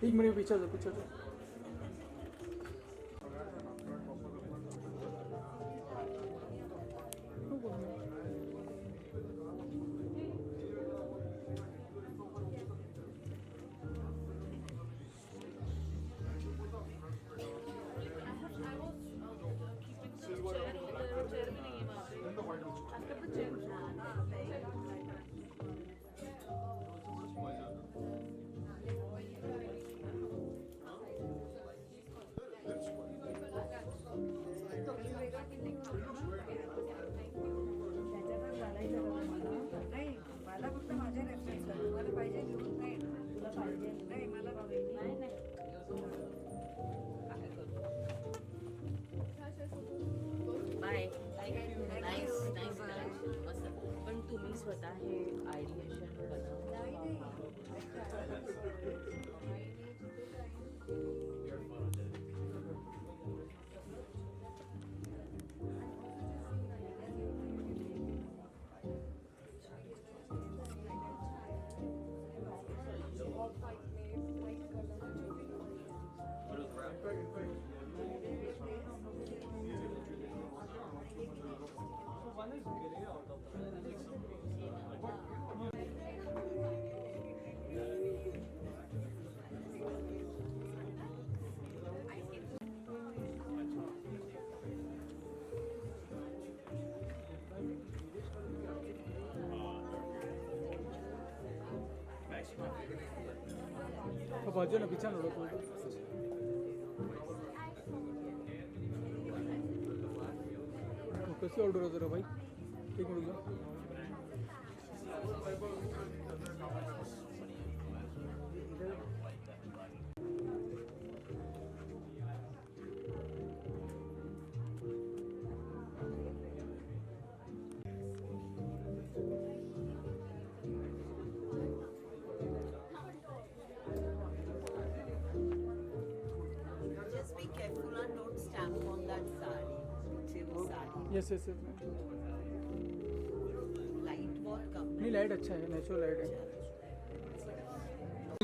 एक मिनट पीछे जाओ पीछे जाओ। बाय. नाईस नाईस मस्त. पण तुम्ही स्वतः हे आयडिएशन बनवता. बाजू ना पीछे नोड़ो कैसे ऑर्डर होता है भाई? एक मिनट रुक Just be careful and don't stamp on that sari. Yes yes yes light बहुत कम नहीं लाइट अच्छा है, नेचुरल लाइट है।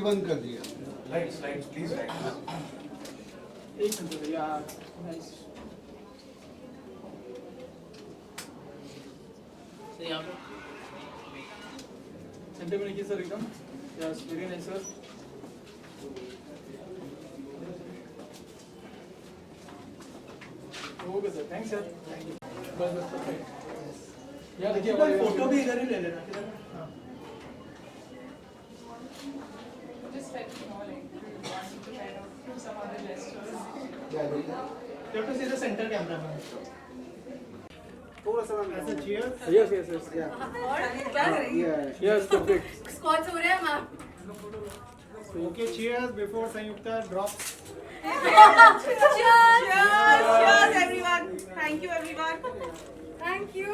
बंद कर दिया। Lights, please lights. एक मिनट यार, नाइस। So यहाँ पे सेंटर में लिखिए सर एकदम। Yes very nice sir. Okay sir, thanks sir. बस बस perfect। यार देखिए हमारे फोटो भी इधर ही ले लेना। Just let me know, like, if you want to kind of do some other gestures. You have to see the center camera, man. थोड़ा सा ऐसा cheers। Yes yes yes yes perfect. Squats हो रहे हैं ma'am. Okay, cheers before Sanyukta drops। Cheers, everyone. Thank you, everyone. Thank you.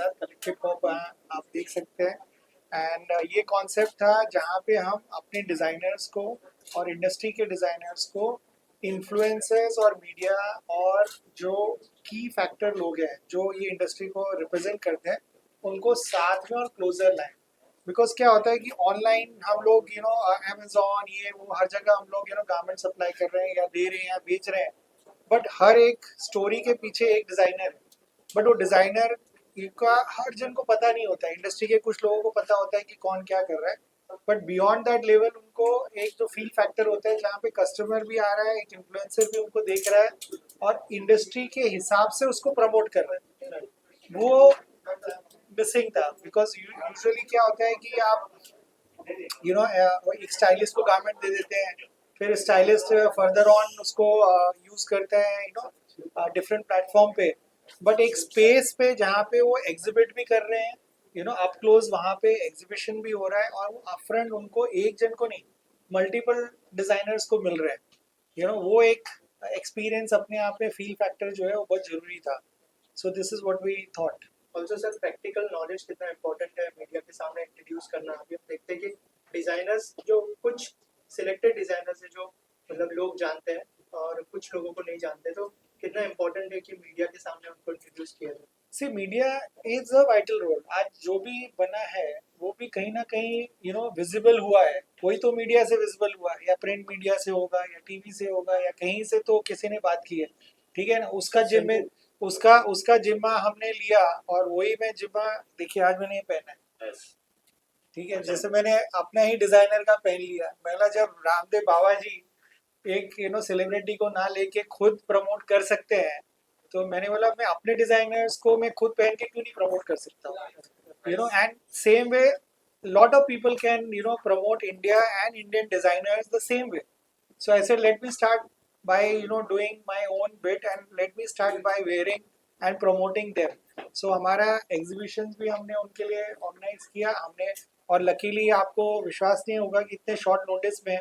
Collective pop आप देख सकते हैं। एंड ये कॉन्सेप्ट था जहाँ पे हम अपने डिज़ाइनर्स को और इंडस्ट्री के डिज़ाइनर्स को इन्फ्लुएंसर्स और मीडिया और जो की फैक्टर लोग हैं जो ये इंडस्ट्री को रिप्रेजेंट करते हैं उनको साथ में और क्लोजर लाएं। बिकॉज क्या होता है कि ऑनलाइन हम लोग अमेजोन ये वो हर जगह हम लोग गारमेंट सप्लाई कर रहे हैं या दे रहे हैं या बेच रहे हैं, बट हर एक स्टोरी के पीछे एक डिजाइनर है, बट वो डिजाइनर का हर जन को पता नहीं होता है। इंडस्ट्री के कुछ लोगों को पता होता है कि कौन क्या कर रहा है, बट बियॉन्ड दैट लेवल उनको एक जो फील फैक्टर होता है जहाँ पे कस्टमर भी आ रहा है, एक इन्फ्लुएंसर भी उनको देख रहा है और इंडस्ट्री के हिसाब से उसको प्रमोट कर रहा है, वो मिसिंग था। बिकॉज यूजुअली क्या होता है कि आप एक स्टाइलिस्ट को गारमेंट दे देते हैं, फिर स्टाइलिस्ट फर्दर ऑन उसको यूज करते हैं डिफरेंट प्लेटफॉर्म पे, बट एक स्पेस पे जहाँ पे वो एग्जिबिट भी कर रहे हैं, अप क्लोज वहाँ पे एग्जीबिशन भी हो रहा है और वो अपफ्रंट उनको एक जन को नहीं मल्टीपल डिजाइनर्स को मिल रहा है, वो एक एक्सपीरियंस अपने आप में फील फैक्टर जो है वो बहुत जरूरी था। So this is what we thought. Also sir practical knowledge कितना इम्पोर्टेंट है मीडिया के सामने इंट्रोड्यूस करना। अभी हम देखते हैं कि डिजाइनर्स जो कुछ सिलेक्टेड डिजाइनर्स है जो मतलब लोग जानते हैं और कुछ लोगों को नहीं जानते, तो कितना इम्पोर्टेंट है कि मीडिया के सामने उनको इंट्रोड्यूस किया जाए। सी media is a vital role. आज जो भी बना है वो भी कहीं ना कहीं विजिबल हुआ है, कोई तो मीडिया से विजिबल हुआ है, या प्रिंट मीडिया से होगा या टीवी से होगा या कहीं से तो किसी ने बात की है, ठीक है ना। उसका जिम्मा हमने लिया और वही मैं जिम्मा देखिए आज मैंने ये पहना है, ठीक है। जैसे मैंने अपना ही डिजाइनर का पहन लिया, पहला जब रामदेव बाबा जी एक सेलिब्रिटी को ना लेके खुद प्रमोट कर सकते हैं, तो मैंने बोला मैं अपने डिजाइनर्स को मैं खुद पहन के क्यों नहीं प्रमोट कर सकता हूँ, and same way lot of people can promote India and Indian designers the same way. So I said let me start by doing my own bit and let me start by wearing and promoting them. So हमारा exhibitions भी हमने उनके लिए organize किया हमने, और luckily आपको विश्वास नहीं होगा कि इतने short notice में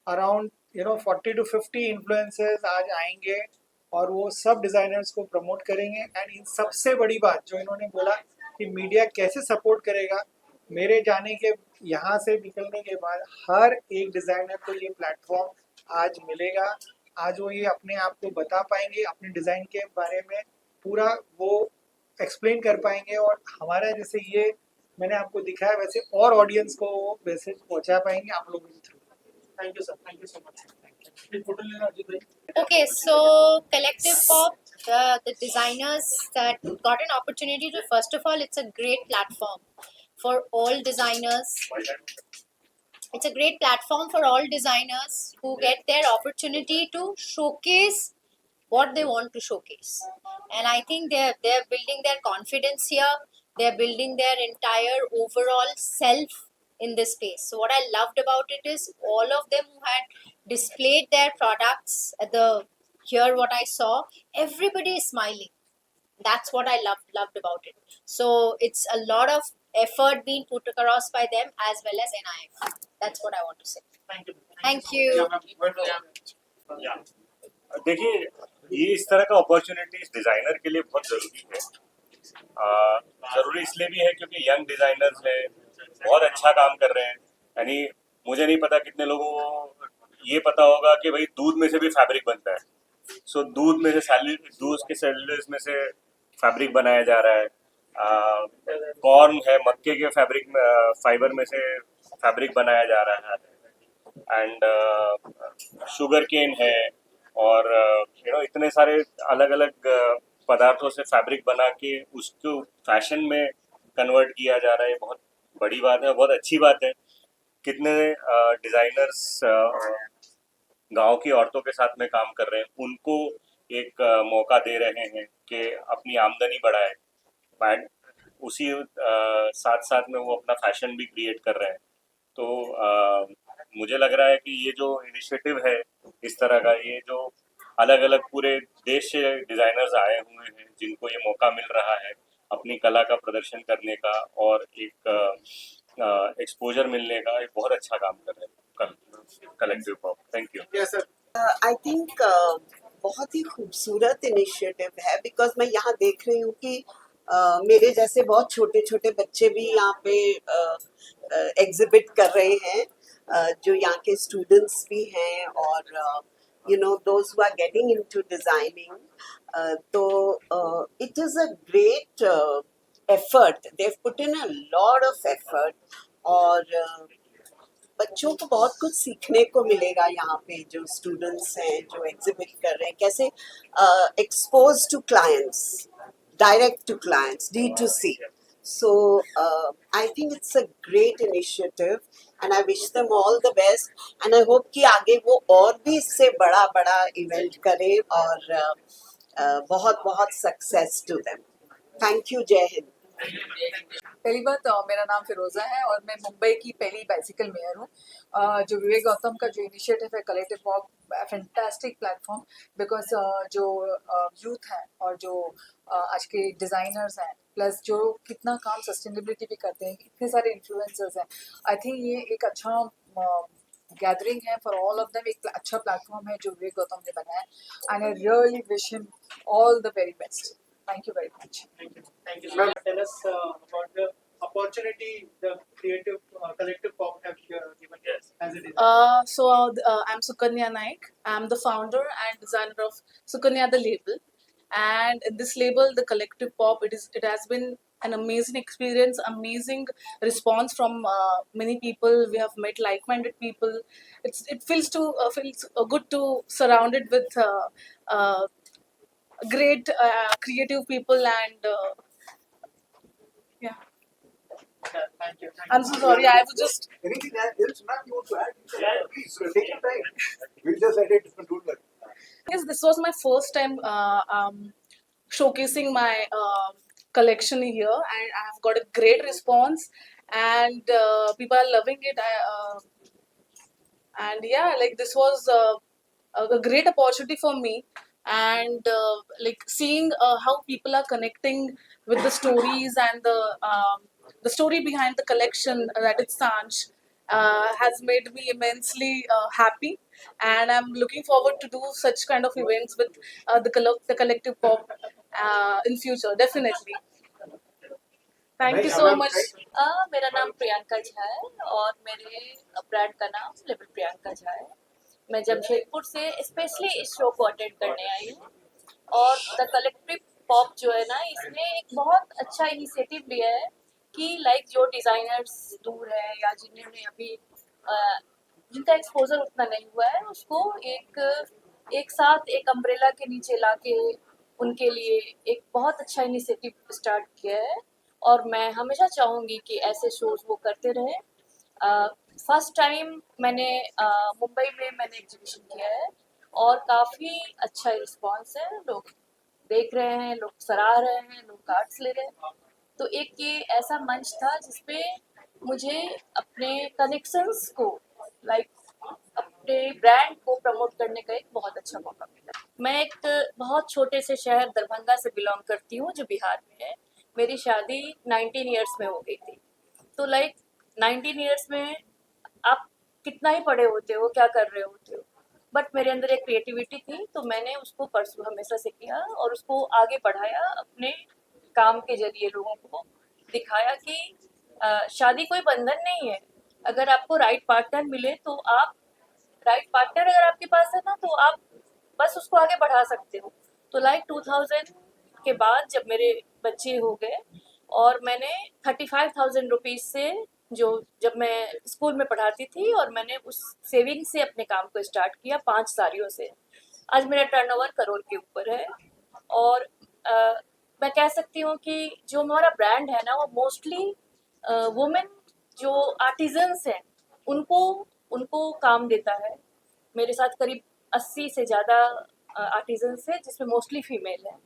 around 40 to 50 influencers आज आएंगे और वो सब डिजाइनर्स को प्रमोट करेंगे। एंड इन सबसे बड़ी बात जो इन्होंने बोला कि मीडिया कैसे सपोर्ट करेगा, मेरे जाने के यहाँ से निकलने के बाद हर एक डिजाइनर को ये प्लेटफॉर्म आज मिलेगा। आज वो ये अपने आप को बता पाएंगे, अपने डिजाइन के बारे में पूरा वो एक्सप्लेन कर पाएंगे, और हमारा जैसे ये मैंने आपको दिखाया वैसे और ऑडियंस को वो मैसेज पहुंचा पाएंगे आप लोगों के through. Thank you sir, thank you so much. Photo लेना अजीत भाई। Okay, so Collective Pop, the designers that got an opportunity to, first of all, it's a great platform for all designers. It's a great platform for all designers who get their opportunity to showcase what they want to showcase. And I think they're building their confidence here. They're building their entire overall self in this space. So what I loved about it is all of them who had displayed their products at here what I saw, everybody is smiling. That's what I loved about it. So it's a lot of effort being put across by them as well as NIF. That's what I want to say. Thank you. देखिए ये इस तरह का opportunities designer के लिए बहुत जरूरी है। जरूरी इसलिए भी है क्योंकि यंग डिजाइनर्स हैं, बहुत अच्छा काम कर रहे हैं। यानी मुझे नहीं पता कितने लोगों को ये पता होगा कि भाई दूध में से भी फैब्रिक बनता है। सो दूध में से दूध के सेलुलोज में से फैब्रिक बनाया जा रहा है। कॉर्न है, मक्के के फाइबर में से फैब्रिक बनाया जा रहा है। एंड शुगर केन है, और इतने सारे अलग अलग पदार्थों से फैब्रिक बना के उसको फैशन में कन्वर्ट किया जा रहा है। बहुत बड़ी बात है, बहुत अच्छी बात है। कितने डिजाइनर्स गांव की औरतों के साथ में काम कर रहे हैं, उनको एक मौका दे रहे हैं कि अपनी आमदनी बढ़ाए, एंड उसी साथ साथ में वो अपना फैशन भी क्रिएट कर रहे हैं। तो मुझे लग रहा है कि ये जो इनिशिएटिव है इस तरह का, ये जो अलग अलग पूरे देश से डिजाइनर्स आए हुए हैं जिनको ये मौका मिल रहा है अपनी कला का प्रदर्शन करने का और एक एक्सपोजर मिलने का, एक बहुत अच्छा काम कर रहे हैं collective pop. Thank you. Yes sir. I think बहुत ही खूबसूरत इनिशिएटिव है, बिकॉज मैं यहाँ देख रही हूँ कि मेरे जैसे बहुत छोटे छोटे बच्चे भी यहाँ पे एग्जिबिट कर रहे हैं, जो यहाँ के स्टूडेंट्स भी हैं, और those who are getting into designing. So it is a great effort. They've put in a lot of effort और बच्चों को बहुत कुछ सीखने को मिलेगा यहाँ पे, जो स्टूडेंट्स हैं जो एग्जिबिट कर रहे हैं, कैसे expose to clients, direct to clients, D2C. So I think it's a great initiative and I wish them all the best and I hope कि आगे वो और भी इससे बड़ा बड़ा इवेंट करें और बहुत बहुत success to them. Thank you. जय हिंद. पहली बात मेरा नाम फिरोज़ा है और मैं मुंबई की पहली बाइसिकल मेयर हूँ. जो विवेक गौतम का जो इनिशिएटिव है collective walk, fantastic platform, because जो यूथ है और जो आज के डिज़ाइनर्स हैं, प्लस जो कितना काम सस्टेनेबिलिटी भी करते हैं, इतने सारे इन्फ्लुएंसर्स हैं. आई थिंक ये एक अच्छा गैदरिंग है फॉर ऑल ऑफ देम. एक अच्छा प्लेटफॉर्म है जो विवेक गौतम ने बनाया and I really wish him all the very best. Thank you very much. Thank you. Ma'am, tell us about the opportunity the creative collective pop have given as a designer. I'm Sukanya Naik. I'm the founder and designer of Sukanya the label, and in this label, the collective pop, it has been an amazing experience, amazing response from many people. We have met like-minded people. It feels good to surrounded with great creative people and yeah. Thank you. I'm so sorry. I was just Anything else, ma'am, you want to add? Please, take your time. We'll just edit. Don't worry. yes, this was my first time showcasing my collection here, and I have got a great response, and people are loving it. And yeah, like this was a great opportunity for me, and like seeing how people are connecting with the stories and the story behind the collection, that is Sanj, has made me immensely happy, and I'm looking forward to do such kind of events with the collective pop in future, definitely. Thank you so much. मेरा नाम प्रियंका झा है और मेरे brand का नाम label Priyanka Jha है. मैं जमशेदपुर से स्पेशली इस शो को अटेंड करने आई हूँ और द कलेक्टिव पॉप जो है ना, इसने एक बहुत अच्छा इनिशिएटिव लिया है कि लाइक जो डिज़ाइनर्स दूर है या जिन्होंने अभी जिनका एक्सपोजर उतना नहीं हुआ है, उसको एक साथ एक अम्ब्रेला के नीचे लाके उनके लिए एक बहुत अच्छा इनिशिएटिव स्टार्ट किया है और मैं हमेशा चाहूँगी कि ऐसे शोज वो करते रहें. फर्स्ट टाइम मैंने मुंबई में मैंने एग्जीबिशन किया है और काफ़ी अच्छा रिस्पांस है. लोग देख रहे हैं, लोग सराह रहे हैं, लोग कार्ड्स ले रहे हैं. तो एक ये ऐसा मंच था जिसपे मुझे अपने कनेक्शंस को लाइक अपने ब्रांड को प्रमोट करने का एक बहुत अच्छा मौका मिला. मैं एक बहुत छोटे से शहर दरभंगा से बिलोंग करती हूँ जो बिहार में है. मेरी शादी 19 ईयर्स में हो गई थी. तो लाइक 19 ईयर्स में आप कितना ही पढ़े होते हो, क्या कर रहे होते हो, बट मेरे अंदर एक क्रिएटिविटी थी तो मैंने उसको परसू हमेशा से किया और उसको आगे बढ़ाया. अपने काम के जरिए लोगों को दिखाया कि शादी कोई बंधन नहीं है. अगर आपको राइट पार्टनर मिले तो आप राइट पार्टनर अगर आपके पास है ना, तो आप बस उसको आगे बढ़ा सकते हो. तो लाइक 2000 के बाद जब मेरे बच्चे हो गए और मैंने 35,000 रुपीज़ से जब मैं स्कूल में पढ़ाती थी और मैंने उस सेविंग से अपने काम को स्टार्ट किया 5 सालियों से. आज मेरा टर्नओवर करोड़ के ऊपर है और मैं कह सकती हूँ कि जो हमारा ब्रांड है ना, वो मोस्टली वुमेन जो आर्टिजन्स हैं उनको काम देता है. मेरे साथ करीब 80 से ज़्यादा आर्टिजन्स हैं जिसमें मोस्टली फीमेल है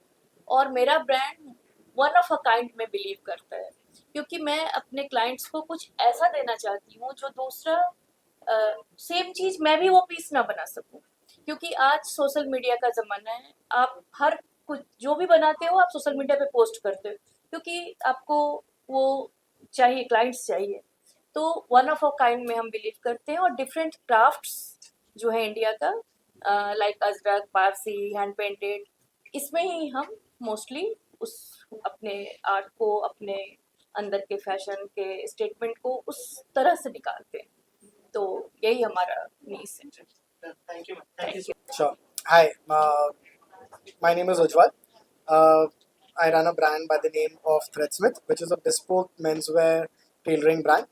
और मेरा brand one of a kind में बिलीव करता है क्योंकि मैं अपने क्लाइंट्स को कुछ ऐसा देना चाहती हूँ जो दूसरा सेम चीज़ मैं भी वो पीस ना बना सकूँ. क्योंकि आज सोशल मीडिया का ज़माना है. आप हर कुछ जो भी बनाते हो आप सोशल मीडिया पे पोस्ट करते हो क्योंकि आपको वो चाहिए, क्लाइंट्स चाहिए. तो वन ऑफ अ काइंड में हम बिलीव करते हैं और डिफरेंट क्राफ्ट्स जो है इंडिया का like Ajrak, Parsi, hand painted, इसमें ही हम मोस्टली उस अपने आर्ट को, अपने अंदर के फैशन के स्टेटमेंट को उस तरह से निकालते हैं. तो यही हमारा नीस है. Thank you. Thank you. Sure. Hi, my name is Ujjwal. I run a brand by the name of Threadsmith, which is a bespoke menswear tailoring brand.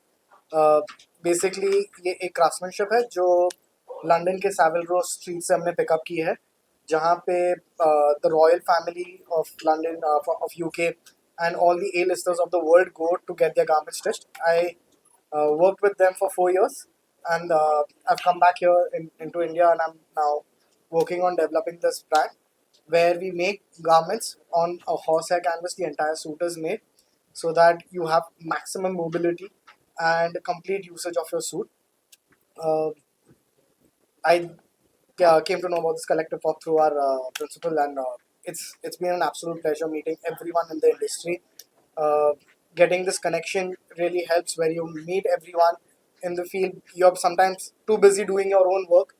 Basically ये एक क्राफ्ट्समैनशिप है जो लंदन के सेविल रो स्ट्रीट से हमने pickup की है, जहाँ पे the royal family of London of UK and all the A-listers of the world go to get their garments stitched. I worked with them for 4 years, and I've come back here into India, and I'm now working on developing this brand where we make garments on a horsehair canvas. The entire suit is made so that you have maximum mobility and complete usage of your suit. I came to know about this collective pop through our principal, and it's been an absolute pleasure meeting everyone in the industry. Getting this connection really helps, where you meet everyone in the field. You're sometimes too busy doing your own work,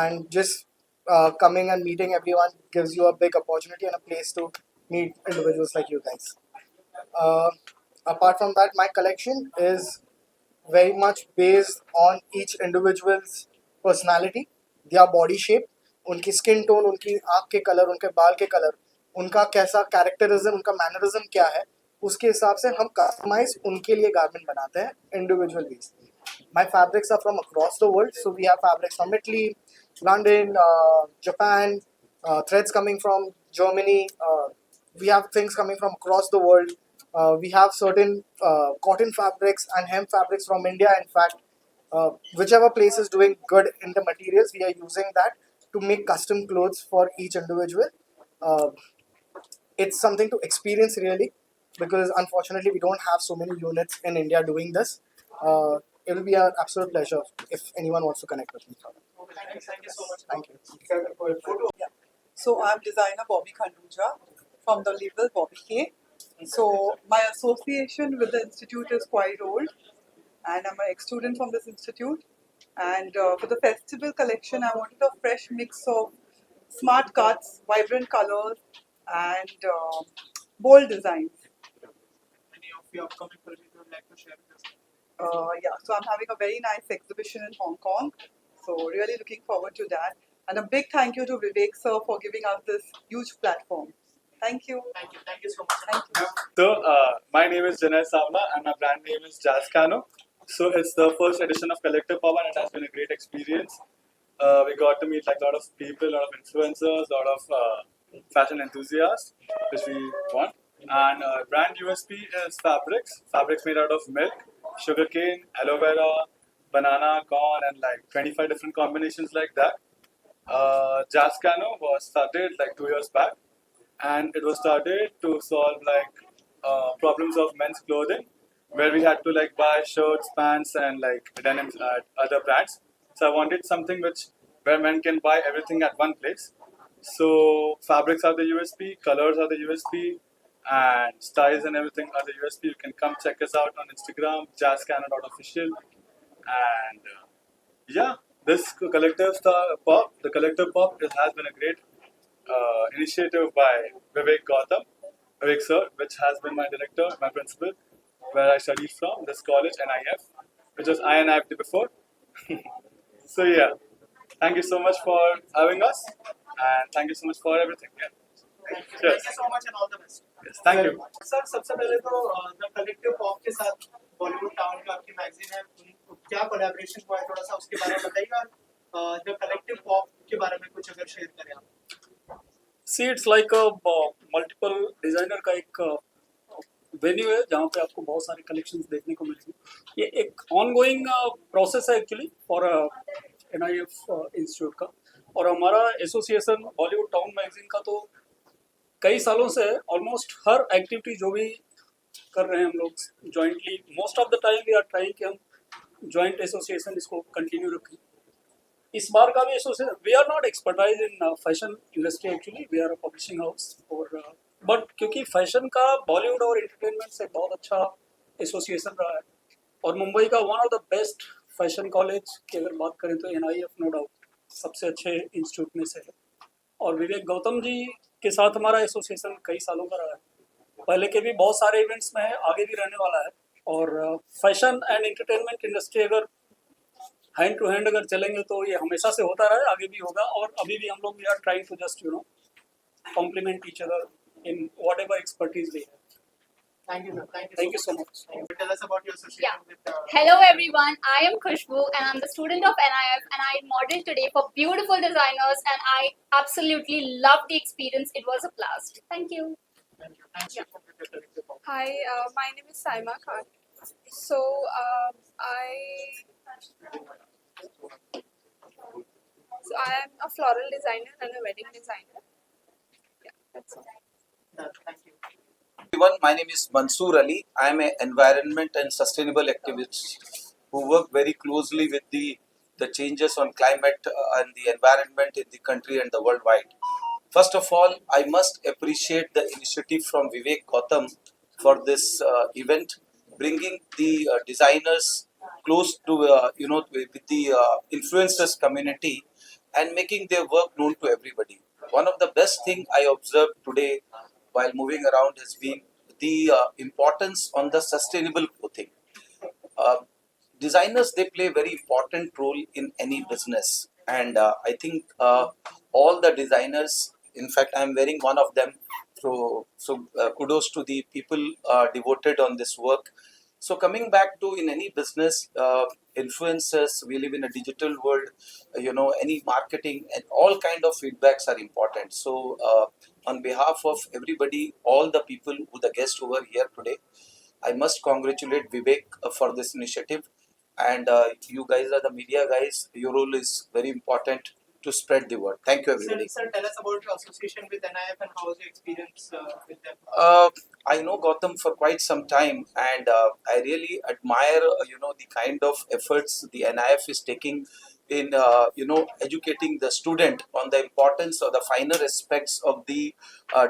and just coming and meeting everyone gives you a big opportunity and a place to meet individuals like you guys. Apart from that, my collection is very much based on each individual's personality, their body shape, उनकी skin tone, उनकी आँख के colour, उनके बाल के colour, उनका कैसा कैरेक्टरिज्म, उनका मैनरिज्म क्या है, उसके हिसाब से हम कस्टमाइज उनके लिए गारमेंट बनाते हैं individual base. My fabrics are from across the world, so we have fabrics from Italy, London, Japan, threads coming from Germany. We have things coming from across the world. We have certain cotton fabrics and hemp fabrics from India. In fact, whichever place is doing good in the materials, we are using that to make custom clothes for each individual. It's something to experience really, because unfortunately we don't have so many units in India doing this. It will be an absolute pleasure if anyone wants to connect with me. Thank you so much. Thank you. Yeah. So I'm designer Bobby Khanduja from the label Bobby K. So my association with the institute is quite old, and I'm an ex-student from this institute. And for the festival collection, I wanted a fresh mix of smart cuts, vibrant colors, and bold designs. Any of your upcoming projects you would like to share with us? Yeah, so I'm having a very nice exhibition in Hong Kong. So really looking forward to that. And a big thank you to Vivek sir for giving us this huge platform. Thank you. Thank you so much. Thank you. So, my name is Janay Savla and my brand name is Jazzcano. So, it's the first edition of Collective Pop and it has been a great experience. We got to meet like a lot of people, a lot of influencers, a lot of fashion enthusiasts, which we want. And brand USP is fabrics made out of milk, sugarcane, aloe vera, banana, corn, and like 25 different combinations like that. Jazzcano was started like 2 years back, and it was started to solve like problems of men's clothing, where we had to like buy shirts, pants, and like denims at other brands. So I wanted something where men can buy everything at one place. So fabrics are the USP, colors are the USP, and styles and everything are the USP. You can come check us out on Instagram, jazzcano.official, and yeah, this Collective Pop, the Collective Pop, it has been a great initiative by Vivek sir, which has been my director, my principal, where I studied from, this college, NIF, which was INIFT before. So yeah, thank you so much for having us, and thank you so much for everything. Yeah. Thank you so much and all the best. Yes, thank you. Sir सबसे पहले तो the collective pop के साथ Bollywood town का आपकी magazine है, क्या collaboration हुआ है, थोड़ा सा उसके बारे में बताइए, और द कलेक्टिव पॉप के बारे में कुछ अगर शेयर करें आप. See, it's like a multiple designer का एक वेन्यू है जहाँ पे आपको बहुत सारे कलेक्शंस देखने को मिलेंगे. ये एक ऑनगोइंग प्रोसेस है एक्चुअली फॉर NIF इंस्टीट्यूट का, और हमारा एसोसिएशन बॉलीवुड टाउन मैगजीन का तो कई सालों से ऑलमोस्ट हर एक्टिविटी जो भी कर रहे हैं हम लोग jointly, most of the time we are trying कि हम जॉइंट एसोसिएशन इसको कंटिन्यू रखें. इस बार का भी association, we are not expertise in fashion industry actually, we are a publishing house, और बट क्योंकि फैशन का बॉलीवुड और एंटरटेनमेंट से बहुत अच्छा एसोसिएशन रहा है, और मुंबई का one of the best fashion college की अगर बात करें तो NIF नो डाउट सबसे अच्छे इंस्टीट्यूट में से है. और विवेक गौतम जी के साथ हमारा एसोसिएशन कई सालों का रहा है, पहले के भी बहुत सारे इवेंट्स में है, आगे भी रहने वाला है. और फैशन एंड एंटरटेनमेंट इंडस्ट्री अगर हैंड टू हैंड अगर चलेंगे तो ये हमेशा से होता रहा है, आगे भी होगा. और अभी भी हम लोग we are trying to just complement each other in whatever expertise we have. Thank you, sir. Thank you so much. Tell us about your association with. Hello everyone, I am Khushbu and I'm the student of NIF and I modeled today for beautiful designers and I absolutely loved the experience. It was a blast. Thank you. Hi, my name is Saima Khan. So I am a floral designer and a wedding designer. Yeah, that's all. Thank you. Everyone, my name is Mansoor Ali. I am an environment and sustainable activist who work very closely with the changes on climate and the environment in the country and the worldwide. First of all, I must appreciate the initiative from Vivek Gautam for this event, bringing the designers close to with the influencers community and making their work known to everybody. One of the best thing I observed today while moving around has been the importance on the sustainable clothing. Designers, they play a very important role in any business, and I think all the designers, in fact I'm wearing one of them, so kudos to the people devoted on this work. So coming back to in any business, influencers, we live in a digital world, any marketing and all kind of feedbacks are important. So on behalf of everybody, all the people who the guests over here today, I must congratulate Vivek for this initiative. And you guys are the media guys. Your role is very important to spread the word. Thank you, everybody. Sir, tell us about your association with NIF and how was your experience with them? I know Gautam for quite some time, and I really admire, the kind of efforts the NIF is taking in, educating the student on the importance of the finer aspects of the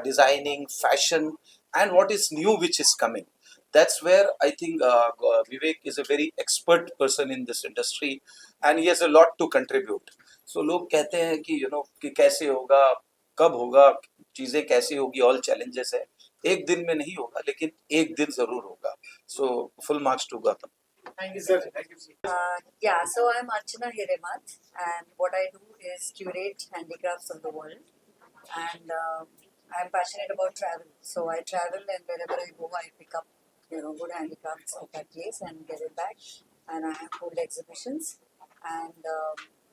designing, fashion, and what is new which is coming. That's where I think Vivek is a very expert person in this industry, and he has a lot to contribute. So लोग कहते हैं कि कि कैसे होगा, कब होगा, चीजें कैसे होगी, all challenges है. एक दिन में नहीं होगा, लेकिन एक दिन जरूर होगा. So full marks to Gautam. Thank you, sir. Thank you. Yeah, so I'm Archana Hiremat, and what I do is curate handicrafts of the world, and I'm passionate about travel. So I travel, and wherever I go, I pick up good handicrafts at that place and get it back, and I have hold exhibitions, and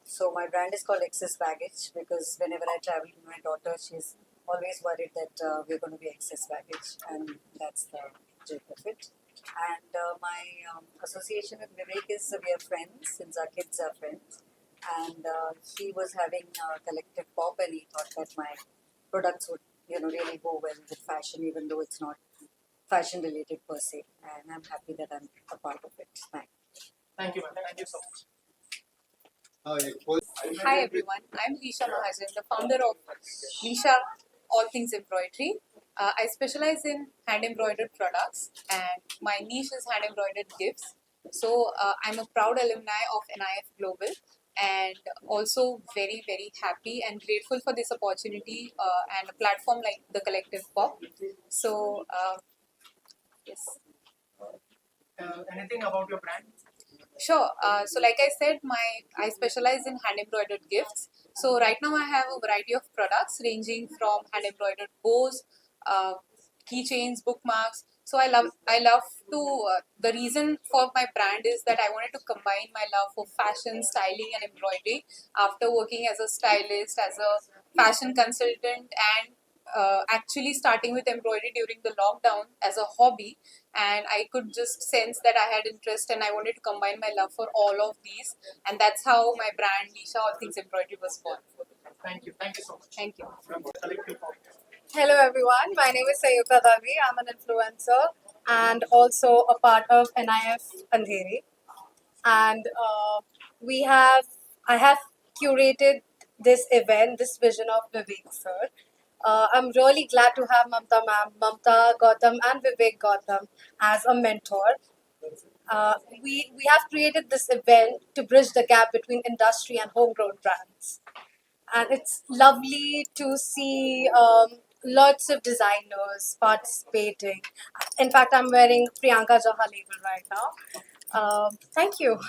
so my brand is called Excess Baggage because whenever I travel with my daughter, she's always worried that we're going to be excess baggage, and that's the gist of it. And my association with Vivek is we are friends since our kids are friends, and he was having Collective Pop, and he thought that my products would really go well with fashion, even though it's not fashion related per se, and I'm happy that I'm a part of it. Thanks. Thank you, ma'am. Thank you so much. Hi everyone, I'm Lisha Mahajan, the founder of Lisha All Things Embroidery. I specialize in hand embroidered products, and my niche is hand embroidered gifts. So I'm a proud alumni of NIF Global, and also very, very happy and grateful for this opportunity and a platform like the Collective Pop. So yes. Anything about your brand? Sure. So like I said, I specialize in hand embroidered gifts. So right now I have a variety of products ranging from hand embroidered bows, keychains, bookmarks. So I love to, the reason for my brand is that I wanted to combine my love for fashion, styling and embroidery after working as a stylist, as a fashion consultant, and actually starting with embroidery during the lockdown as a hobby. And I could just sense that I had interest and I wanted to combine my love for all of these, and that's how my brand Lisha All Things Embroidery was born. Thank you so much. Thank you. Hello everyone, my name is Sayuka Davi. I'm an influencer and also a part of NIF Andheri. And I have curated this event, this vision of Vivek sir. I'm really glad to have Mamta Gautam and Vivek Gautam as a mentor. We have created this event to bridge the gap between industry and homegrown brands. And it's lovely to see lots of designers participating. In fact, I'm wearing Priyanka Jaha label right now. Thank you.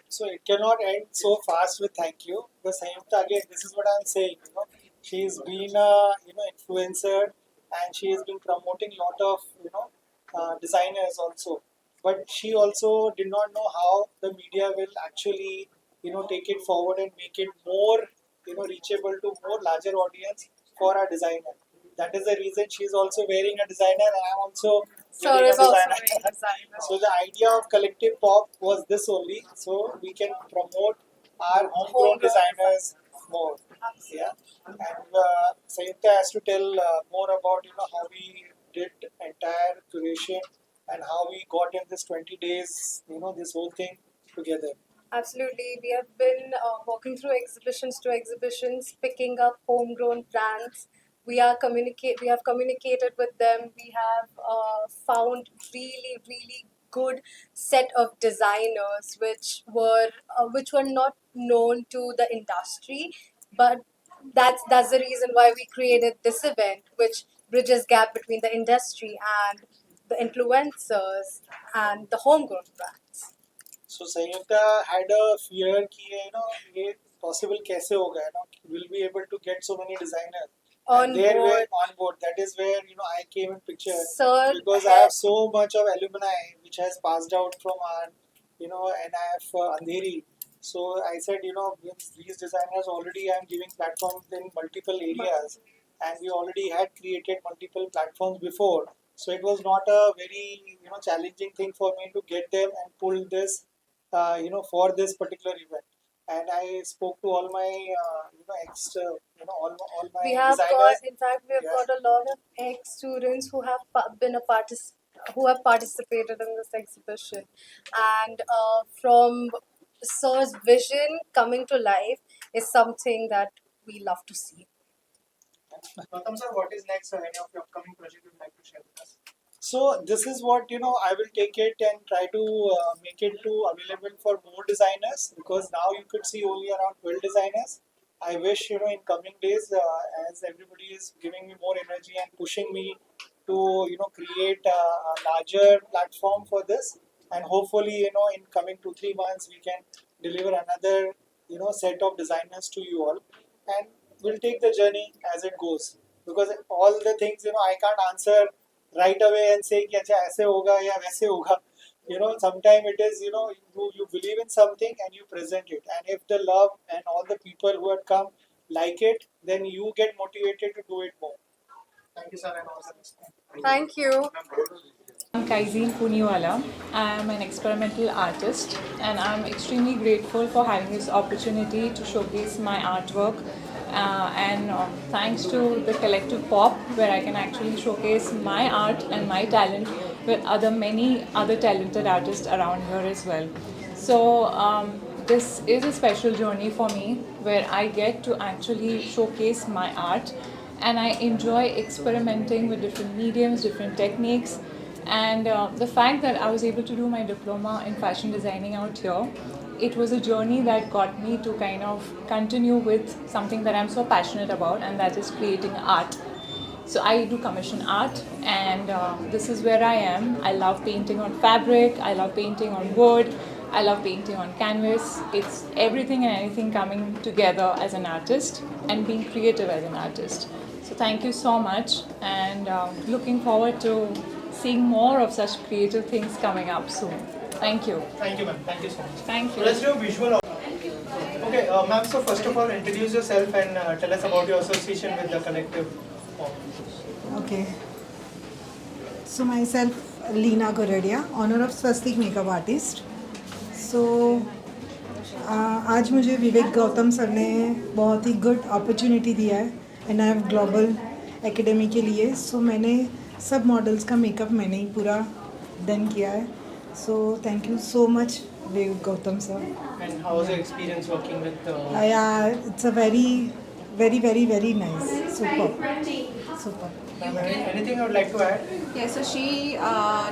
So it cannot end so fast with thank you. Because Sayukta, again, this is what I'm saying. She's been a influencer, and she has been promoting a lot of designers also. But she also did not know how the media will actually, take it forward and make it more, reachable to more larger audience for our designer. That is the reason she is also wearing a designer, and I am also Sir wearing a is also designer. wearing designer. So the idea of Collective Pop was this only, so we can promote our homegrown designers more. Yeah, and Sayukta has to tell more about how we did entire curation and how we got in this 20 days, this whole thing together. Absolutely. We have been walking through exhibitions to exhibitions, picking up homegrown brands. We have communicated with them. We have found really good set of designers which were not known to the industry, but that's the reason why we created this event, which bridges gap between the industry and the influencers and the homegrown brands. So Sayukta had a fear कि ये possible कैसे होगा will we able to get so many designers On and there board. were on board. That is where I came in picture Sir because I have so much of alumni which has passed out from our and I have Andheri. So I said with these designers already I am giving platforms in multiple areas and we already had created multiple platforms before. So it was not a very challenging thing for me to get them and pull this for this particular event. And I spoke to all my all my We have designers. got, in fact, we have got a lot of ex-students who have who have participated in this exhibition, and from Sir's vision coming to life is something that we love to see. Gautam sir, what is next? Any of your upcoming project you'd like to share with us? So this is what I will take it and try to make it available for more designers because now you could see only around 12 designers. I wish in coming days as everybody is giving me more energy and pushing me to create a larger platform for this, and hopefully in coming 2-3 months we can deliver another set of designers to you all, and we'll take the journey as it goes because all the things I can't answer right away and say कि अच्छा ऐसे होगा या वैसे होगा. Sometimes it is you believe in something and you present it, and if the love and all the people who had come like it, then you get motivated to do it more. Thank you, sir, and all the best. Thank you. I'm Kaizeen Puniwala. I am an experimental artist and I'm extremely grateful for having this opportunity to showcase my artwork and thanks to the Collective Pop where I can actually showcase my art and my talent with many other talented artists around here as well. So this is a special journey for me where I get to actually showcase my art and I enjoy experimenting with different mediums, different techniques. And the fact that I was able to do my diploma in fashion designing out here, it was a journey that got me to kind of continue with something that I'm so passionate about, and that is creating art. So I do commission art, and this is where I am. I love painting on fabric, I love painting on wood, I love painting on canvas. It's everything and anything coming together as an artist and being creative as an artist. So thank you so much, and looking forward to seeing more of such creative things coming up soon. Thank you. Thank you, ma'am. Thank you so much. Thank you. Let's do a visual. Okay, ma'am. So first of all, introduce yourself and tell us about your association with the Collective Pop. Okay. So myself, Leena Goradia, honor of Swastik makeup artist. So आज मुझे विवेक Gautam sir ने बहुत ही good opportunity दिया है NIF global academy के लिए. सो मैंने सब मॉडल्स का मेकअप मैंने ही पूरा डन किया है. So thank you so much Vivek Gautam sir. And how was your experience working with? It's a very nice. Super. Anything you would like to add? Yeah, so she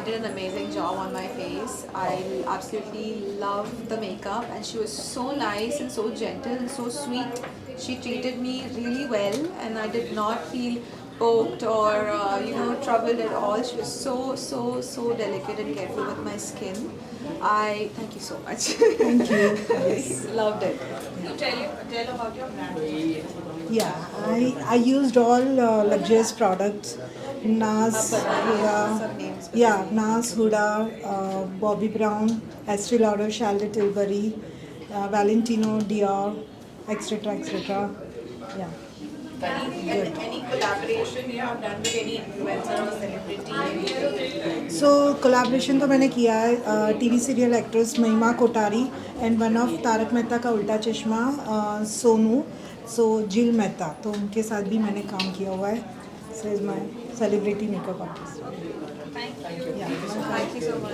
did an amazing job on my face. I absolutely loved the makeup, and she was so nice and so gentle and so sweet. She treated me really well, and I did not feel poked or troubled at all. She was so delicate and careful with my skin. I thank you so much. Thank you. Yes, loved it. So tell about your brand. Yeah, I used all luxurious products Nas Huda, Nas Huda, Bobby Brown, Estee Lauder, Charlotte Tilbury, Valentino, Dior, etc. etc. Yeah. Any collaboration you have done with any influencer or celebrity? So collaboration तो मैंने किया है TV serial actress महिमा Kothari and one of Tarak Mehta का उल्टा चश्मा सोनू जिल मेहता, तो उनके साथ भी मैंने काम किया हुआ है. So is my celebrity makeup artist. Thank you so much.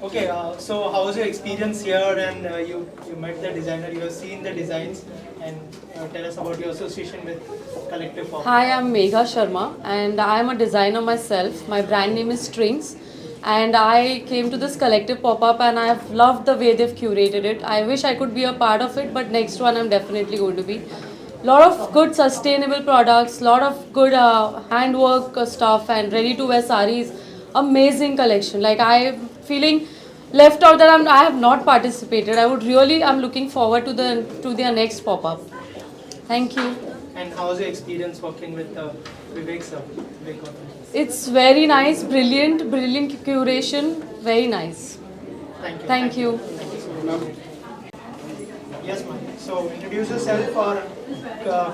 Okay, so how was your experience here? And you met the designer, you have seen the designs, and tell us about your association with Collective Pop. Hi, I'm Megha Sharma, and I am a designer myself. My brand name is Strings, and I came to this Collective pop-up, and I have loved the way they've curated it. I wish I could be a part of it, but next one I'm definitely going to be. Lot of good sustainable products, lot of good handwork stuff, and ready-to-wear sarees. Amazing collection. Like, I'm feeling left out that I have not participated. I'm looking forward to their next pop-up. Thank you. And how was your experience working with Vivek sir? It's very nice, brilliant curation, very nice. Thank you. Thank you. Yes, ma'am. So introduce yourself और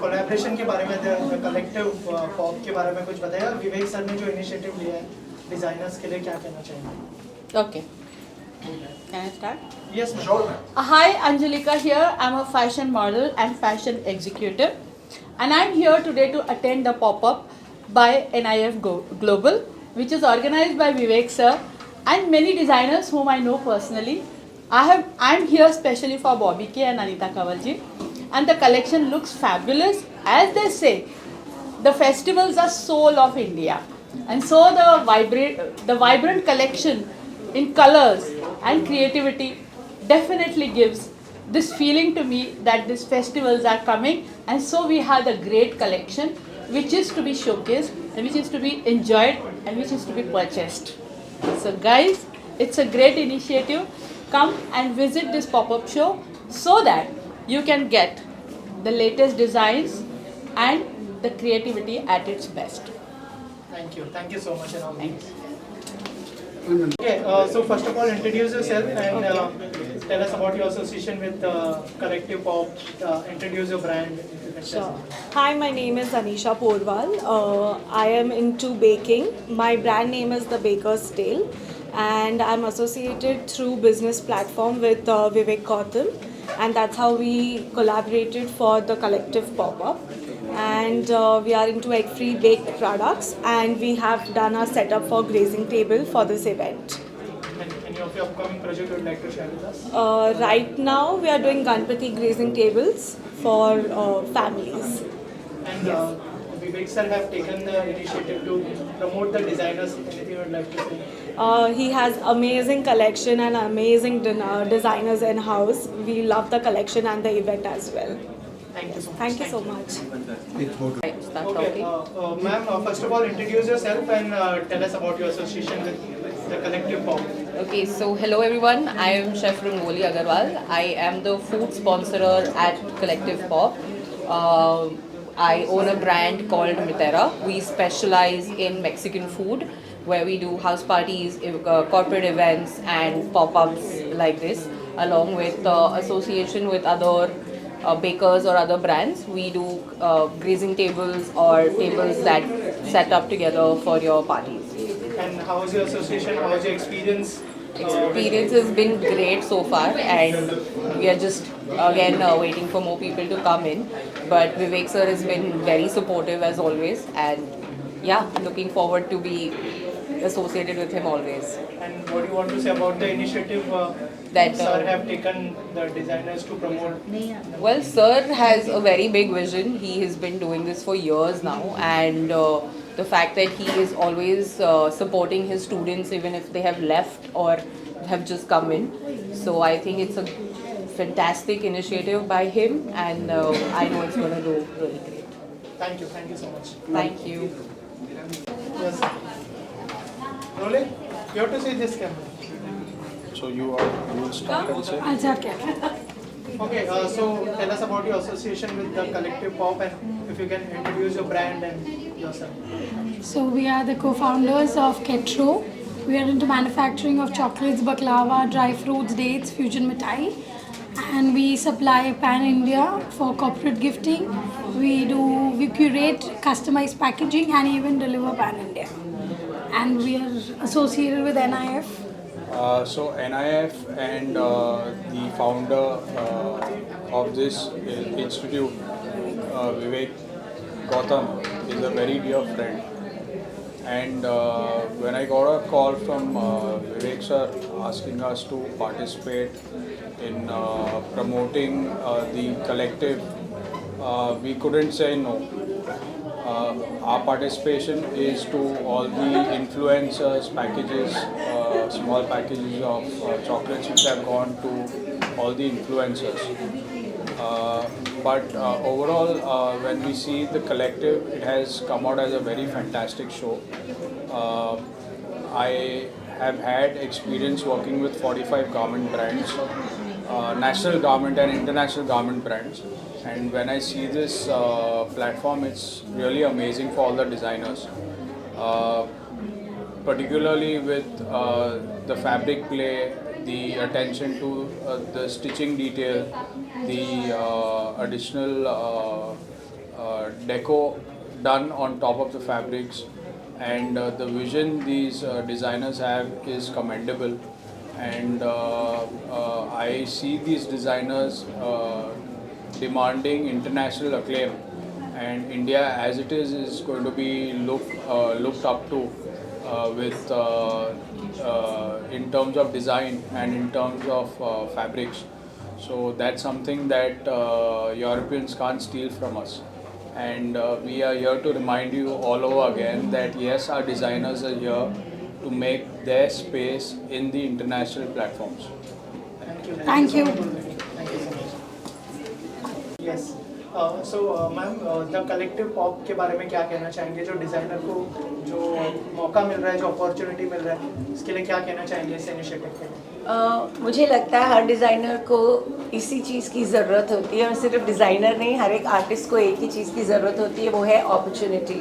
collaboration के बारे में, the Collective Pop के बारे में कुछ बताइए. विवेक sir ने जो initiative लिया है designers के लिए, क्या कहना चाहिए? Okay. Can I start? Yes, ma'am. Hi, Angelika here. I'm a fashion model and fashion executive, and I'm here today to attend the pop-up by NIF Global, which is organized by Vivek sir and many designers whom I know personally. I'm here specially for Bobby K and Anita Kavalji, and the collection looks fabulous. As they say, the festivals are soul of India, and so the vibrant collection in colors and creativity definitely gives this feeling to me that these festivals are coming, and so we have the great collection which is to be showcased and which is to be enjoyed and which is to be purchased. So guys, it's a great initiative. Come and visit this pop-up show so that you can get the latest designs and the creativity at its best. Thank you so much, and all. Okay, so first of all, introduce yourself and tell us about your association with Collective Pop. Introduce your brand. Sure. Hi, my name is Anisha Porwal. I am into baking. My brand name is The Baker's Tale, and I'm associated through business platform with Vivek Gautam, and that's how we collaborated for the Collective Pop-up. And we are into egg-free baked products, and we have done a setup for grazing table for this event. Any of your upcoming project you would like to share with us? Right now, we are doing Ganpati grazing tables for families. And Vivek sir have taken the initiative to promote the designers. Anything you would like to say? He has amazing collection and amazing designers in house. We love the collection and the event as well. Thank you so much. Thank you so much. Okay, ma'am, first of all, introduce yourself and tell us about your association with the Collective Pop. Okay, so hello everyone. I am Chef Rangoli Agarwal. I am the food sponsorer at Collective Pop. I own a brand called Mitera. We specialize in Mexican food, where we do house parties, corporate events, and pop-ups like this, along with association with other bakers or other brands. We do grazing tables or tables that set up together for your parties. And how was your association? How was your experience? Experience has been great so far, and we are just again waiting for more people to come in. But Vivek sir has been very supportive as always, and yeah, looking forward to be associated with him always. And what do you want to say about the initiative that sir have taken the designers to promote? Well, sir has a very big vision. He has been doing this for years now, and the fact that he is always supporting his students even if they have left or have just come in. So I think it's a fantastic initiative by him, and I know it's going to do really great. Thank you so much. Thank you. Yes. Rolling, you have to see this camera. So you will start and say. Okay, so tell us about your association with the Collective Pop, and if you can introduce your brand and yourself. So we are the co-founders of Ketro. We are into manufacturing of chocolates, baklava, dry fruits, dates, fusion mithai, and we supply pan India for corporate gifting. We curate customized packaging and even deliver pan India. And we are associated with NIF. So NIF and the founder of this institute, Vivek Gautam, is a very dear friend. And when I got a call from Vivek sir asking us to participate in promoting the collective, we couldn't say no. Our participation is to all the influencers packages, small packages of chocolates which have gone to all the influencers. But overall, when we see the collective, it has come out as a very fantastic show. I have had experience working with 45 garment brands, national garment and international garment brands. And when I see this platform, it's really amazing for all the designers, particularly with the fabric play, the attention to the stitching detail, the additional deco done on top of the fabrics, and the vision these designers have is commendable. And I see these designers demanding international acclaim, and India as it is going to be looked up to with in terms of design and in terms of fabrics. So that's something that Europeans can't steal from us, and we are here to remind you all over again that yes, our designers are here to make their space in the international platforms. Thank you. Yes. So ma'am the collective pop के बारे में क्या कहना चाहेंगे, जो designer को जो मौका मिल रहा है, जो अपॉर्चुनिटी मिल रहा है, इसके लिए क्या कहना चाहेंगे इस इनिशिएटिव के लिए? मुझे लगता है हर डिज़ाइनर को इसी चीज़ की ज़रूरत होती है, और सिर्फ डिज़ाइनर नहीं, हर एक आर्टिस्ट को एक ही चीज़ की ज़रूरत होती है, वो है अपॉर्चुनिटी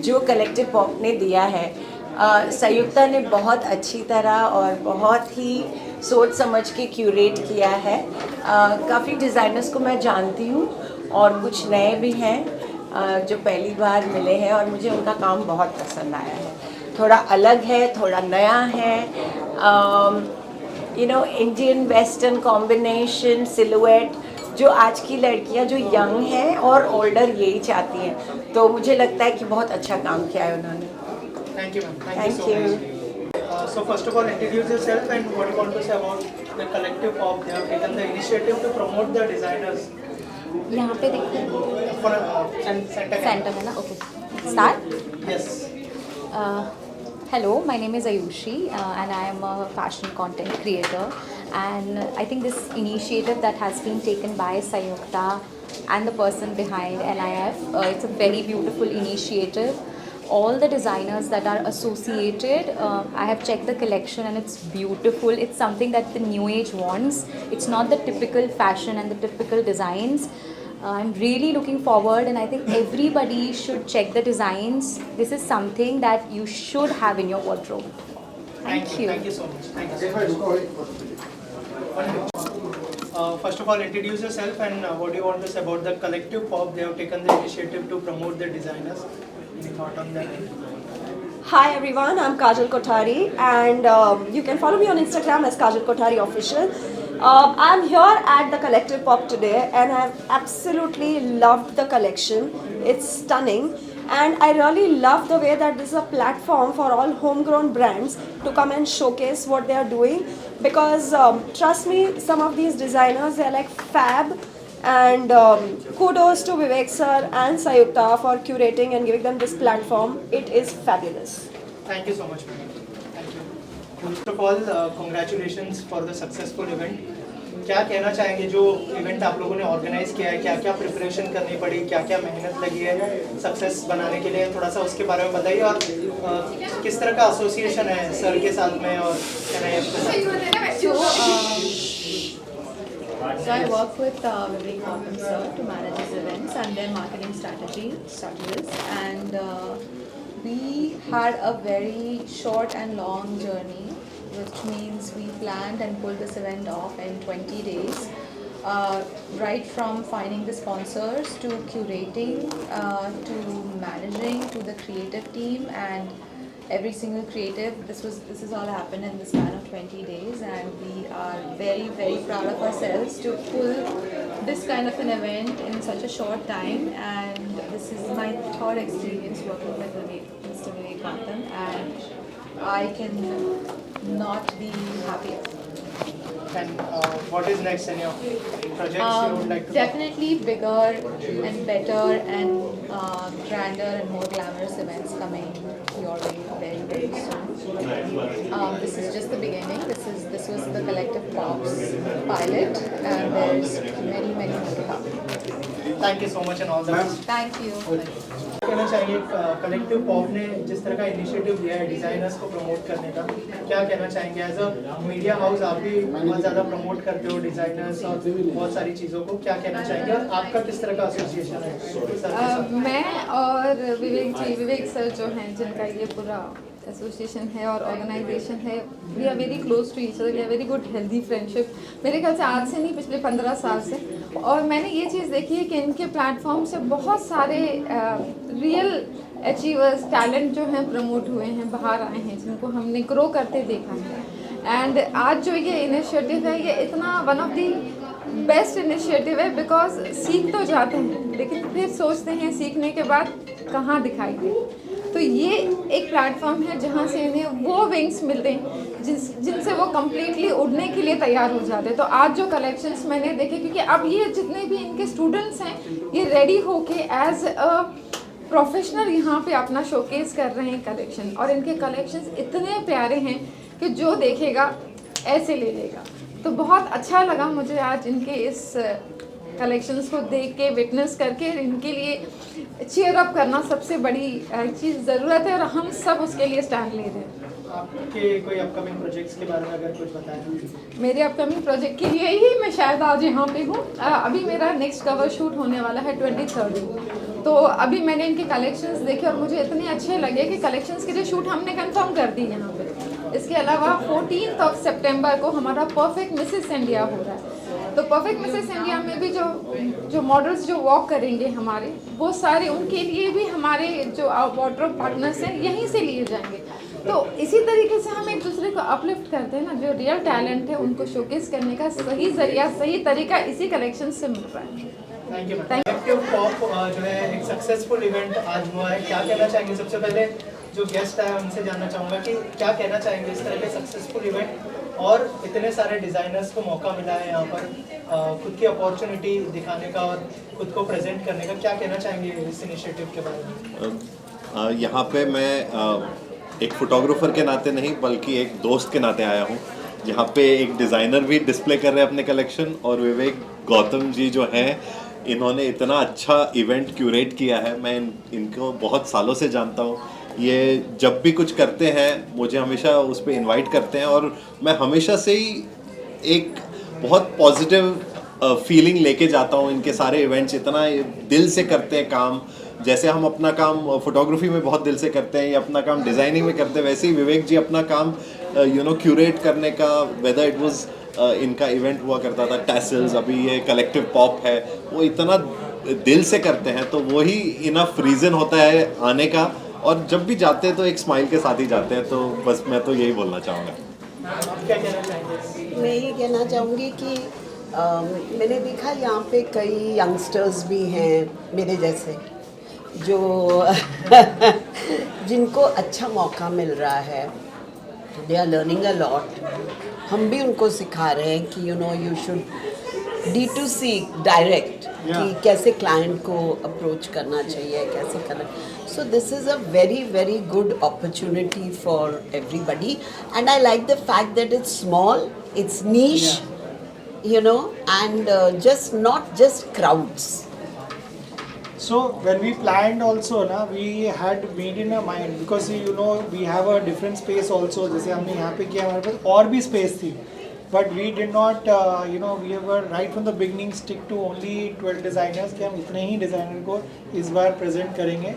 जो कलेक्टिव पॉप ने दिया है। संयुक्ता ने बहुत अच्छी तरह और बहुत ही सोच समझ के क्यूरेट किया है। काफ़ी डिज़ाइनर्स को मैं जानती हूँ और कुछ नए भी हैं जो पहली बार मिले हैं, और मुझे उनका काम बहुत पसंद आया है। थोड़ा अलग है, थोड़ा नया है, इंडियन वेस्टर्न कॉम्बिनेशन सिलुएट, जो आज की लड़कियां जो यंग हैं और ओल्डर यही चाहती हैं, तो मुझे लगता है कि बहुत अच्छा काम किया है उन्होंने। Thank you, ma'am. Thank you so much. So first of all, introduce yourself and what you want to say about the Collective Pop. They have taken the initiative to promote the designers. यहाँ पे देखिए centre है ना, okay start. Yes. Hello, my name is Ayushi and I am a fashion content creator, and I think this initiative that has been taken by Sayukta and the person behind NIF, it's a very beautiful initiative. All the designers that are associated, I have checked the collection and it's beautiful. It's something that the new age wants. It's not the typical fashion and the typical designs. I'm really looking forward, and I think everybody should check the designs. This is something that you should have in your wardrobe. Thank you. Thank you so much. Thank you so much. First of all, introduce yourself and what do you want to say about the Collective Pop. They have taken the initiative to promote the designers. Any thought on that? Hi everyone, I'm Kajal Kothari, and you can follow me on Instagram as Kajal Kothari Official. I'm here at the Collective Pop today, and I've absolutely loved the collection. It's stunning, and I really love the way that this is a platform for all homegrown brands to come and showcase what they are doing. Because trust me, some of these designers, they're like fab. And kudos to Vivek sir and Sayukta for curating and giving them this platform. It is fabulous. Thank you so much. Thank you. First of all, congratulations for the successful event. क्या कहना चाहेंगे, जो event आप लोगों ने organise किया है, क्या क्या प्रिपरेशन करनी पड़ी, क्या क्या मेहनत लगी है सक्सेस बनाने के लिए, थोड़ा सा उसके बारे में बताइए, और किस तरह का एसोसिएशन है सर के साथ में और NIF के साथ। So I work with Vivek Gautam sir to manage his events and their marketing strategies. And we had a very short and long journey, which means we planned and pulled this event off in 20 days. Right from finding the sponsors to curating to managing to the creative team and every single creative. This has all happened in the span of 20 days, and we are very, very proud of ourselves to pull this kind of an event in such a short time. And this is my third experience working with Mr. Vivek Gautam, and I can not be happier. And what is next in your projects you would like to Definitely bigger and better and grander and more glamorous events coming your way very, very soon. This is just the beginning. This was the Collective Pop's pilot, and there's many, many more to come. Thank you so much and all the best. Thank you. कहना चाहिए collective pop ने जिस तरह का initiative लिया है designers को promote करने का, क्या कहना चाहेंगे? एज अ मीडिया हाउस आप भी बहुत ज़्यादा प्रमोट करते हो डिजाइनर्स और बहुत सारी चीज़ों को, क्या कहना चाहेंगे और आपका किस तरह का एसोसिएशन है? मैं और विवेक सर जो हैं, जिनका ये पूरा एसोसिएशन है और ऑर्गेनाइजेशन है, we are very close to each other, we are very good healthy friendship. मेरे ख्याल से आज से नहीं, पिछले 15 साल से। और मैंने ये चीज़ देखी है कि इनके प्लेटफॉर्म से बहुत सारे रियल अचीवर्स, टैलेंट जो हैं प्रमोट हुए हैं, बाहर आए हैं, जिनको हमने ग्रो करते देखा है। एंड आज जो ये इनिशिएटिव है, ये इतना one of the best initiative है, बिकॉज सीख तो जाते हैं लेकिन फिर सोचते हैं सीखने के बाद कहाँ दिखाई दे। तो ये एक प्लेटफॉर्म है जहाँ से इन्हें वो विंग्स मिलते हैं जिनसे वो कम्प्लीटली उड़ने के लिए तैयार हो जाते हैं। तो आज जो कलेक्शंस मैंने देखे, क्योंकि अब ये जितने भी इनके स्टूडेंट्स हैं, ये रेडी होके एज अ प्रोफेशनल यहाँ पे अपना शोकेस कर रहे हैं कलेक्शन, और इनके कलेक्शंस इतने प्यारे हैं कि जो देखेगा ऐसे ले लेगा। तो बहुत अच्छा लगा मुझे आज इनके इस कलेक्शंस को देख के, विटनेस करके। इनके लिए चीयर अप करना सबसे बड़ी चीज़ ज़रूरत है, और हम सब उसके लिए स्टैंड ले रहे हैं। आपके कोई अपकमिंग प्रोजेक्ट्स के बारे में अगर कुछ बताएं? मेरे अपकमिंग प्रोजेक्ट के लिए ही मैं शायद आज यहाँ पे हूँ। अभी मेरा नेक्स्ट कवर शूट होने वाला है 23rd को। तो अभी मैंने इनके कलेक्शंस देखे और मुझे इतने अच्छे लगे कि कलेक्शंस के लिए शूट हमने कंफर्म कर दी यहाँ पे। इसके अलावा 14 सितंबर को हमारा परफेक्ट मिसेस इंडिया हो रहा है। तो परफेक्ट मिसेस इंडिया में भी जो मॉडल्स जो वॉक करेंगे हमारे, वो सारे उनके लिए भी हमारे जो वार्डरोब पार्टनर्स हैं यहीं से लिए जाएंगे। तो इसी तरीके से हम एक दूसरे को अपलिफ्ट करते हैं ना। जो रियल टैलेंट है उनको शोकेस करने का सही जरिया, सही तरीका इसी कलेक्शन से मिल रहा है। Thank you. कलेक्टिव पॉप जो है एक सक्सेसफुल इवेंट आज हुआ है, क्या कहना चाहेंगे? सबसे पहले जो गेस्ट आए उनसे जानना चाहूँगा कि क्या कहना चाहेंगे इस तरह के सक्सेसफुल इवेंट, और इतने सारे डिज़ाइनर्स को मौका मिला है यहाँ पर खुद की अपॉर्चुनिटी दिखाने का और खुद को प्रेजेंट करने का, क्या कहना चाहेंगे इस इनिशिएटिव के बारे में? यहाँ पे मैं एक फ़ोटोग्राफ़र के नाते नहीं बल्कि एक दोस्त के नाते आया हूँ, जहाँ पे एक डिज़ाइनर भी डिस्प्ले कर रहे हैं अपने कलेक्शन, और विवेक गौतम जी जो हैं, इन्होंने इतना अच्छा इवेंट क्यूरेट किया है। मैं इनको बहुत सालों से जानता हूँ। ये जब भी कुछ करते हैं मुझे हमेशा उस पर इन्वाइट करते हैं, और मैं हमेशा से ही एक बहुत पॉजिटिव फीलिंग लेके जाता हूँ। इनके सारे इवेंट्स इतना दिल से करते हैं काम, जैसे हम अपना काम फोटोग्राफी में बहुत दिल से करते हैं या अपना काम डिज़ाइनिंग में करते हैं, वैसे ही विवेक जी अपना काम क्यूरेट करने का, वेदर इट वाज इनका इवेंट हुआ करता था टैसल्स, अभी ये कलेक्टिव पॉप है, वो इतना दिल से करते हैं। तो वही इनफ रीज़न होता है आने का, और जब भी जाते हैं तो एक स्माइल के साथ ही जाते हैं। तो बस मैं तो यही बोलना चाहूँगा। क्या कहना चाहेंगे? मैं ये कहना चाहूँगी कि मैंने देखा यहाँ पे कई यंगस्टर्स भी हैं मेरे जैसे, जो जिनको अच्छा मौका मिल रहा है, they are learning a lot. हम भी उनको सिखा रहे हैं कि यू शुड D2C डायरेक्ट, कि कैसे क्लाइंट को अप्रोच करना चाहिए, कैसे करना। So this is a very, very good opportunity for everybody, and I like the fact that it's small, it's niche, and not just crowds. So when we planned also we had made in a mind, because we have a different space also. जैसे हमने यहाँ पे किया, हमारे पास और भी space थी, but we did not we were right from the beginning stick to only 12 designers कि हम इतने ही डिज़ाइनर को इस बार प्रेजेंट करेंगे.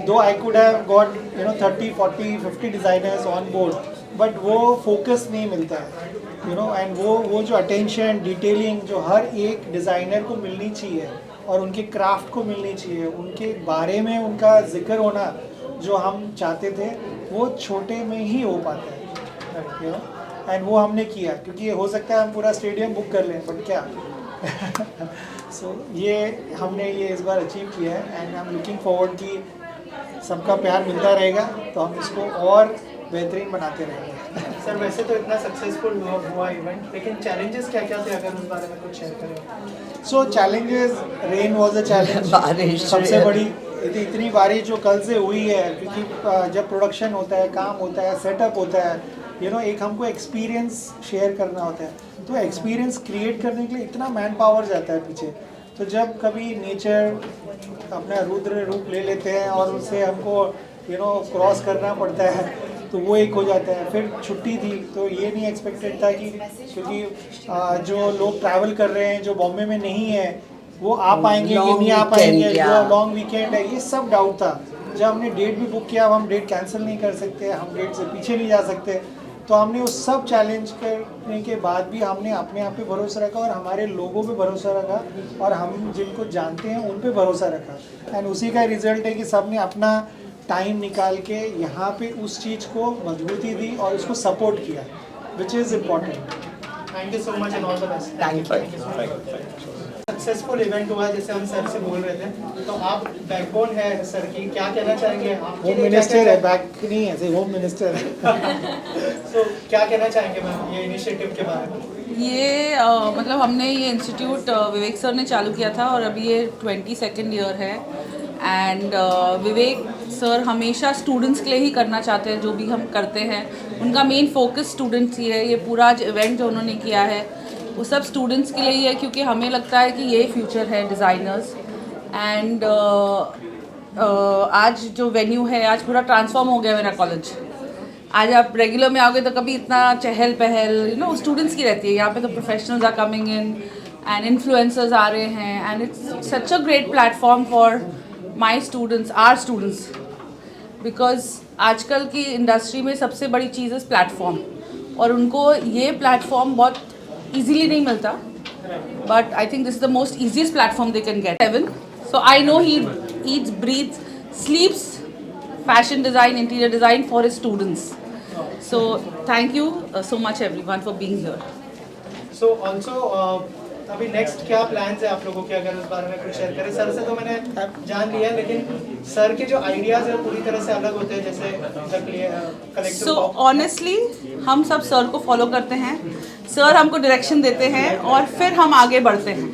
दो I could have got 30, 40, 50 designers on board, but वो फोकस नहीं मिलता है, एंड वो जो अटेंशन डिटेलिंग जो हर एक डिज़ाइनर को मिलनी चाहिए और उनके क्राफ्ट को मिलनी चाहिए, उनके बारे में उनका जिक्र होना जो हम चाहते थे, वो छोटे में ही हो पाता है, एंड वो हमने किया. क्योंकि हो सकता है हम पूरा स्टेडियम बुक कर लें, बट क्या सो ये हमने ये इस बार अचीव किया है, and I am looking forward कि सबका प्यार मिलता रहेगा तो हम इसको और बेहतरीन बनाते रहेंगे. सर वैसे तो इतना सक्सेसफुल हुआ इवेंट, लेकिन चैलेंजेस क्या क्या थे, अगर उस बारे में कुछ शेयर करें. So challenges, rain was a challenge. सबसे बड़ी इतनी बारिश जो कल से हुई है, क्योंकि जब प्रोडक्शन होता है, काम होता है, सेटअप होता है, एक हमको एक्सपीरियंस शेयर करना होता है, तो एक्सपीरियंस क्रिएट करने के लिए इतना मैन पावर जाता है पीछे. तो जब कभी नेचर अपना रुद्र रूप ले लेते हैं और उससे हमको क्रॉस करना पड़ता है, तो वो एक हो जाता है. फिर छुट्टी थी तो ये नहीं एक्सपेक्टेड था कि, क्योंकि जो लोग ट्रैवल कर रहे हैं जो बॉम्बे में नहीं है वो आ पाएंगे कि नहीं आ पाएंगे, जो लॉन्ग वीकेंड है, ये सब डाउट था. जब हमने डेट भी बुक किया, अब हम डेट कैंसिल नहीं कर सकते, हम डेट से पीछे नहीं जा सकते, तो हमने उस सब चैलेंज करने के बाद भी हमने अपने आप पे भरोसा रखा और हमारे लोगों पे भरोसा रखा और हम जिनको जानते हैं उन पे भरोसा रखा, एंड उसी का रिजल्ट है कि सब ने अपना टाइम निकाल के यहाँ पे उस चीज़ को मजबूती दी और उसको सपोर्ट किया, which is important. Thank you so much and all the best. Thank you. Successful event हुआ, जैसे हम सर से बोल रहे थे, तो आप बैकबोन है सर की, क्या कहना चाहेंगे? होम मिनिस्टर है, बैक नहीं है, होम मिनिस्टर है. तो क्या कहना चाहेंगे मैम ये इनिशिएटिव के बारे में? ये मतलब हमने ये इंस्टीट्यूट विवेक सर ने चालू किया था और अभी ये 22nd ईयर है. एंड विवेक सर हमेशा स्टूडेंट्स के लिए ही करना चाहते हैं, जो भी हम करते हैं उनका मेन फोकस स्टूडेंट्स ही है. ये पूरा इवेंट जो उन्होंने किया है वो सब स्टूडेंट्स के लिए ही है, क्योंकि हमें लगता है कि ये फ्यूचर है डिज़ाइनर्स. एंड आज जो वेन्यू है, आज पूरा ट्रांसफॉर्म हो गया मेरा कॉलेज. आज आप रेगुलर में आओगे तो कभी इतना चहल पहल स्टूडेंट्स की रहती है. यहाँ पे तो professionals are coming in and influencers आ रहे हैं, and it's such a great platform for my students, our students, because आजकल की इंडस्ट्री में सबसे बड़ी चीज़ है प्लेटफॉर्म, और उनको ये प्लेटफॉर्म बहुत ईजीली नहीं मिलता. But I think this is the most easiest platform they can get. 7, so I know he eats, breathes, sleeps fashion design, interior design for his students. So thank you so much everyone for being here. So also अभी next क्या plans है आप लोगों के, अगर उस बारे में कुछ शेयर करें? सर से तो मैंने जान लिया, लेकिन सर के जो आइडियाज़ है पूरी तरह से अलग होते हैं, जैसे कलेक्टिव. So honestly हम सब सर को फॉलो करते हैं. सर हमको डायरेक्शन देते हैं और फिर हम आगे बढ़ते हैं.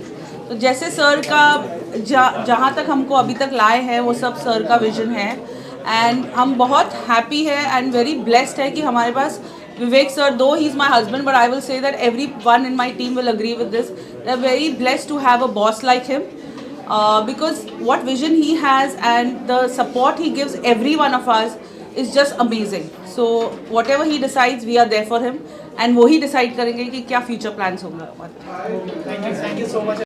तो जैसे सर का जहाँ तक हमको अभी तक लाए हैं वो सब सर का विजन है, एंड हम बहुत हैप्पी है एंड वेरी ब्लेस्ड है कि हमारे पास Vivek sir, though he's my husband, but I will say that everyone in my team will agree with this. They're very blessed to have a boss like him, because what vision he has and the support he gives every one of us is just amazing. So whatever he decides, we are there for him, and वो ही decide करेंगे कि क्या future plans होंगे. Thank you so much.